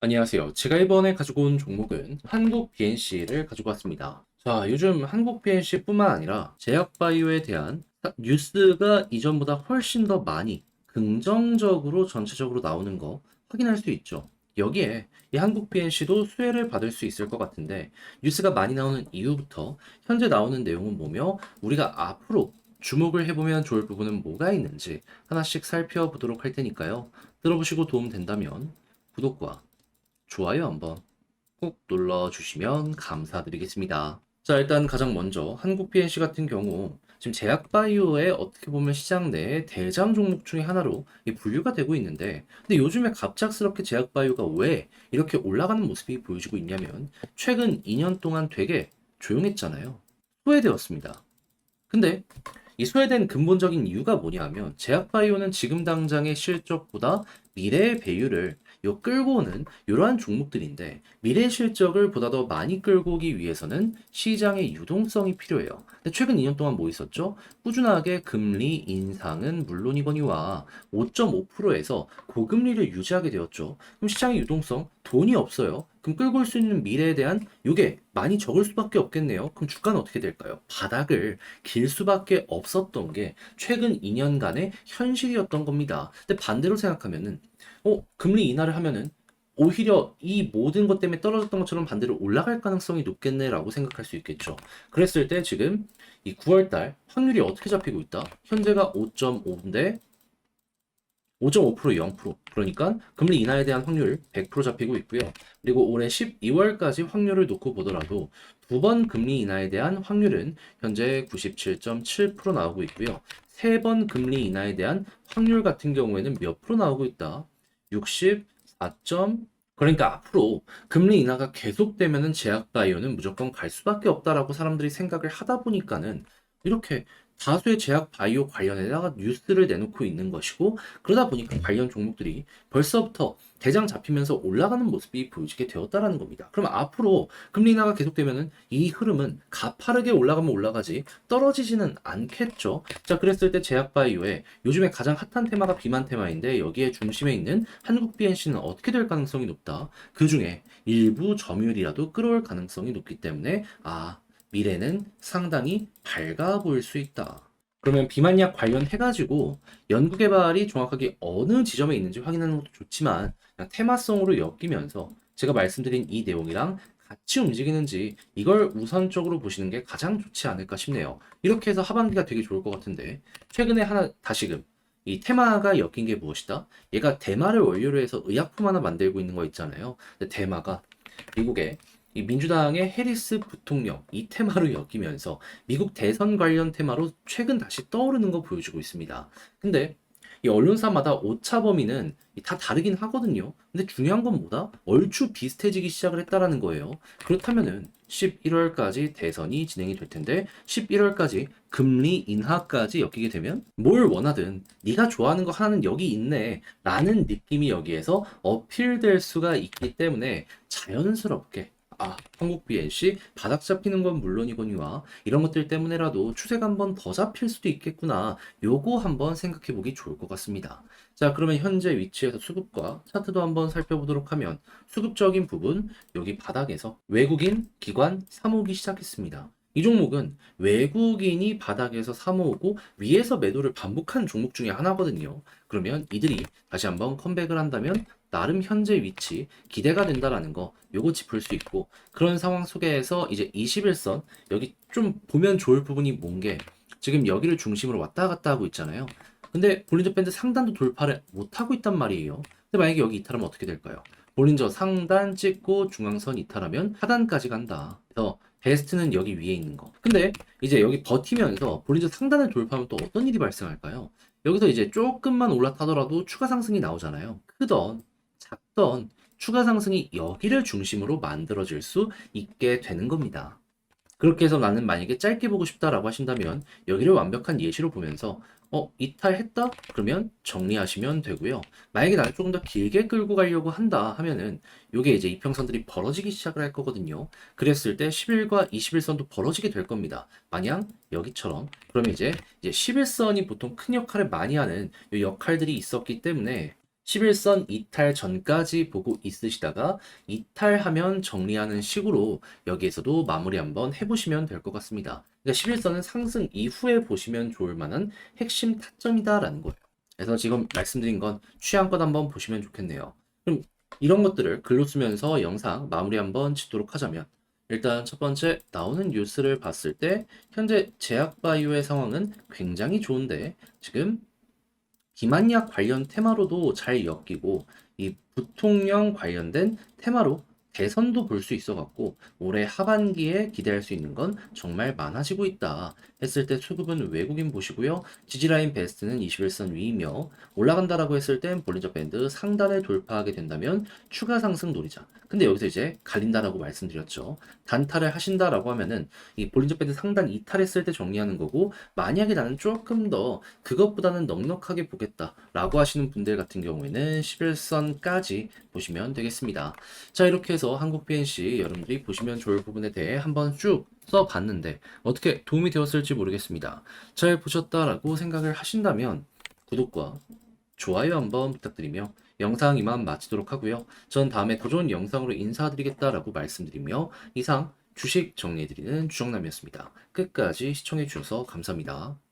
안녕하세요. 제가 이번에 가지고 온 종목은 한국 BNC를 가지고 왔습니다. 자, 요즘 한국 BNC뿐만 아니라 제약바이오에 대한 뉴스가 이전보다 훨씬 더 많이 긍정적으로 전체적으로 나오는 거 확인할 수 있죠. 여기에 이 한국 BNC도 수혜를 받을 수 있을 것 같은데 뉴스가 많이 나오는 이후부터 현재 나오는 내용은 뭐며 우리가 앞으로 주목을 해보면 좋을 부분은 뭐가 있는지 하나씩 살펴보도록 할 테니까요. 들어보시고 도움 된다면 구독과 좋아요 한번 꼭 눌러주시면 감사드리겠습니다. 자, 일단 가장 먼저 한국 PNC 같은 경우 지금 제약바이오의 어떻게 보면 시장 내의 대장 종목 중에 하나로 분류가 되고 있는데, 근데 요즘에 갑작스럽게 제약바이오가 왜 이렇게 올라가는 모습이 보여지고 있냐면 최근 2년 동안 되게 조용했잖아요. 소외되었습니다. 근데 이 소외된 근본적인 이유가 뭐냐 하면 제약바이오는 지금 당장의 실적보다 미래의 배율을 끌고 오는 이러한 종목들인데, 미래 실적을 보다 더 많이 끌고 오기 위해서는 시장의 유동성이 필요해요. 근데 최근 2년 동안 뭐 있었죠? 꾸준하게 금리 인상은 물론이거니와 5.5%에서 고금리를 유지하게 되었죠. 그럼 시장의 유동성, 돈이 없어요. 그럼 끌고 올 수 있는 미래에 대한 요게 많이 적을 수밖에 없겠네요. 그럼 주가는 어떻게 될까요? 바닥을 길 수밖에 없었던 게 최근 2년간의 현실이었던 겁니다. 근데 반대로 생각하면은 금리 인하를 하면은 오히려 이 모든 것 때문에 떨어졌던 것처럼 반대로 올라갈 가능성이 높겠네라고 생각할 수 있겠죠. 그랬을 때 지금 이 9월 달 확률이 어떻게 잡히고 있다? 현재가 5.5인데 5.5% 0%. 그러니까 금리 인하에 대한 확률 100% 잡히고 있고요. 그리고 올해 12월까지 확률을 놓고 보더라도 두 번 금리 인하에 대한 확률은 현재 97.7% 나오고 있고요. 세 번 금리 인하에 대한 확률 같은 경우에는 몇 프로 나오고 있다? 64. 그러니까 앞으로 금리 인하가 계속되면은 제약바이오는 무조건 갈 수밖에 없다라고 사람들이 생각을 하다 보니까는 이렇게 다수의 제약 바이오 관련해다가 뉴스를 내놓고 있는 것이고, 그러다 보니까 관련 종목들이 벌써부터 대장 잡히면서 올라가는 모습이 보여지게 되었다라는 겁니다. 그럼 앞으로 금리 인하가 계속되면은 이 흐름은 가파르게 올라가면 올라가지 떨어지지는 않겠죠. 자, 그랬을 때 제약 바이오의 요즘에 가장 핫한 테마가 비만 테마인데, 여기에 중심에 있는 한국 BNC는 어떻게 될 가능성이 높다. 그 중에 일부 점유율이라도 끌어올 가능성이 높기 때문에 미래는 상당히 밝아 보일 수 있다. 그러면 비만약 관련해가지고 연구개발이 정확하게 어느 지점에 있는지 확인하는 것도 좋지만, 그냥 테마성으로 엮이면서 제가 말씀드린 이 내용이랑 같이 움직이는지 이걸 우선적으로 보시는 게 가장 좋지 않을까 싶네요. 이렇게 해서 하반기가 되게 좋을 것 같은데, 최근에 하나 다시금 이 테마가 엮인 게 무엇이다? 얘가 대마를 원료로 해서 의약품 하나 만들고 있는 거 있잖아요. 근데 대마가 미국의 이 민주당의 해리스 부통령 이 테마로 엮이면서 미국 대선 관련 테마로 최근 다시 떠오르는 거 보여주고 있습니다. 근데 이 언론사마다 오차 범위는 다 다르긴 하거든요. 근데 중요한 건 뭐다? 얼추 비슷해지기 시작을 했다라는 거예요. 그렇다면은 11월까지 대선이 진행이 될 텐데 11월까지 금리 인하까지 엮이게 되면 뭘 원하든 네가 좋아하는 거 하나는 여기 있네 라는 느낌이 여기에서 어필될 수가 있기 때문에 자연스럽게 한국 BNC 바닥 잡히는 건 물론이거니와 이런 것들 때문에라도 추세가 한 번 더 잡힐 수도 있겠구나. 요거 한번 생각해 보기 좋을 것 같습니다. 자, 그러면 현재 위치에서 수급과 차트도 한번 살펴보도록 하면, 수급적인 부분 여기 바닥에서 외국인 기관 사모으기 시작했습니다. 이 종목은 외국인이 바닥에서 사모으고 위에서 매도를 반복한 종목 중에 하나거든요. 그러면 이들이 다시 한번 컴백을 한다면 나름 현재 위치 기대가 된다라는 거 요거 짚을 수 있고, 그런 상황 속에서 이제 21선 여기 좀 보면 좋을 부분이 뭔 게, 지금 여기를 중심으로 왔다 갔다 하고 있잖아요. 근데 볼린저 밴드 상단도 돌파를 못 하고 있단 말이에요. 근데 만약에 여기 이탈하면 어떻게 될까요? 볼린저 상단 찍고 중앙선 이탈하면 하단까지 간다. 그래서 베스트는 여기 위에 있는 거. 근데 이제 여기 버티면서 볼린저 상단을 돌파하면 또 어떤 일이 발생할까요? 여기서 이제 조금만 올라타더라도 추가 상승이 나오잖아요. 크던 작던 추가 상승이 여기를 중심으로 만들어질 수 있게 되는 겁니다. 그렇게 해서 나는 만약에 짧게 보고 싶다라고 하신다면 여기를 완벽한 예시로 보면서 이탈했다? 그러면 정리하시면 되고요. 만약에 나를 조금 더 길게 끌고 가려고 한다 하면은 요게 이제 이평선들이 벌어지기 시작을 할 거거든요. 그랬을 때 10일과 21선도 벌어지게 될 겁니다. 마냥 여기처럼. 그러면 이제 11선이 보통 큰 역할을 많이 하는 요 역할들이 있었기 때문에 11선 이탈 전까지 보고 있으시다가 이탈하면 정리하는 식으로 여기에서도 마무리 한번 해보시면 될 것 같습니다. 그러니까 11선은 상승 이후에 보시면 좋을 만한 핵심 타점이다라는 거예요. 그래서 지금 말씀드린 건 취향껏 한번 보시면 좋겠네요. 그럼 이런 것들을 글로 쓰면서 영상 마무리 한번 짓도록 하자면 일단 첫 번째 나오는 뉴스를 봤을 때 현재 제약바이오의 상황은 굉장히 좋은데 지금 비만약 관련 테마로도 잘 엮이고 이 부통령 관련된 테마로 대선도 볼 수 있어 갖고 올해 하반기에 기대할 수 있는 건 정말 많아지고 있다 했을 때 수급은 외국인 보시고요. 지지라인 베스트는 21선 위이며 올라간다라고 했을 땐 볼린저 밴드 상단을 돌파하게 된다면 추가 상승 노리자. 근데 여기서 이제 갈린다라고 말씀드렸죠. 단타를 하신다라고 하면은 이 볼린저 밴드 상단 이탈했을 때 정리하는 거고 만약에 나는 조금 더 그것보다는 넉넉하게 보겠다라고 하시는 분들 같은 경우에는 11선까지 보시면 되겠습니다. 자, 이렇게 해서 한국 PNC 여러분들이 보시면 좋을 부분에 대해 한번 쭉 써봤는데 어떻게 도움이 되었을지 모르겠습니다. 잘 보셨다라고 생각을 하신다면 구독과 좋아요 한번 부탁드리며 영상 이만 마치도록 하고요. 전 다음에 더 좋은 영상으로 인사드리겠다라고 말씀드리며 이상 주식 정리해드리는 주정남이었습니다. 끝까지 시청해주셔서 감사합니다.